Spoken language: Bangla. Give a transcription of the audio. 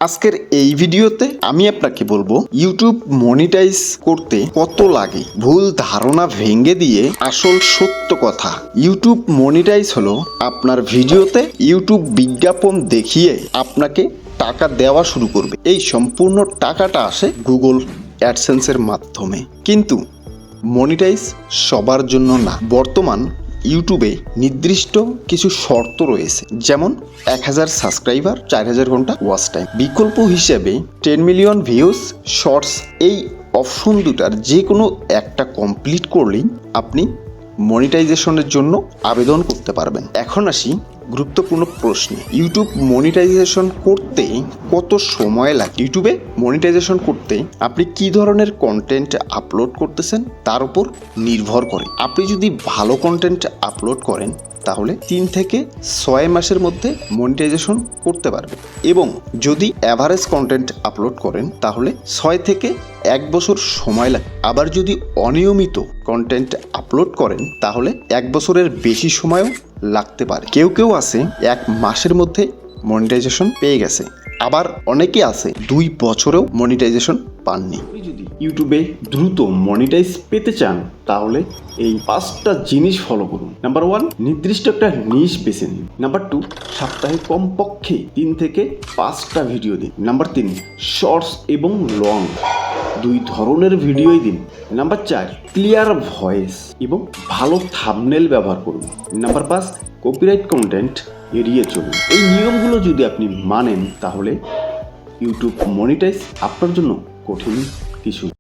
আজকের এই ভিডিওতে আমি আপনাকে বলবো ইউটিউব মনিটাইজ করতে কত লাগে। ভুল ধারণা ভেঙে দিয়ে আসল সত্য কথা। ইউটিউব মনিটাইজ হলো আপনার ভিডিওতে ইউটিউব বিজ্ঞাপন দেখিয়ে আপনাকে টাকা দেওয়া শুরু করবে। এই সম্পূর্ণ টাকাটা আসে গুগল অ্যাডসেন্সের মাধ্যমে, কিন্তু মনিটাইজ সবার জন্য না। বর্তমান ইউটিউবে নির্দিষ্ট কিছু শর্ত রয়েছে, যেমন 1000 সাবস্ক্রাইবার, 4000 ঘন্টা ওয়াচ টাইম। বিকল্প হিসেবে 10 মিলিয়ন ভিউজ, শর্টস। এই অপশন দুটার যে কোনো একটা কমপ্লিট করলেই আপনি মনিটাইজেশনের জন্য আবেদন করতে পারবেন। এখন আসি গুরুত্বপূর্ণ প্রশ্নে। ইউটিউব মনিটাইজেশন করতে কত সময় লাগে? ইউটিউবে মনিটাইজেশন করতে আপনি কি ধরনের কন্টেন্ট আপলোড করতেছেন তার উপর নির্ভর করে। আপনি যদি ভালো কন্টেন্ট আপলোড করেন তাহলে 3 থেকে 6 মাসের মধ্যে মনিটাইজেশন করতে পারবেন, এবং যদি অ্যাভারেজ কন্টেন্ট আপলোড করেন তাহলে 6 থেকে 1 বছর সময় লাগে। আবার যদি অনিয়মিত কন্টেন্ট আপলোড করেন তাহলে 1 বছরের বেশি সময়ও লাগতে পারে। কেউ কেউ আছে 1 মাসের মধ্যে মনিটাইজেশন পেয়ে গেছে, আবার অনেকে আছে 2 বছরেও মনিটাইজেশন পাননি। আপনি যদি ইউটিউবে দ্রুত মনিটাইজ পেতে চান তাহলে এই 5টা জিনিস ফলো করুন। নাম্বার 1, নির্দিষ্ট একটা নিশ বেছে নিন। নাম্বার 2, সপ্তাহে কমপক্ষে 3 থেকে 5টা ভিডিও দিন। নাম্বার 3, শর্টস এবং লং 2 ধরনের ভিডিওই দিন। নাম্বার 4, ক্লিয়ার ভয়েস এবং ভালো থাম্বনেল ব্যবহার করুন। নাম্বার 5, কপিরাইট কন্টেন্ট এড়িয়ে চলুন। এই নিয়মগুলো যদি আপনি মানেন তাহলে ইউটিউব মনিটাইজ আপনার জন্য কঠিন কিছু।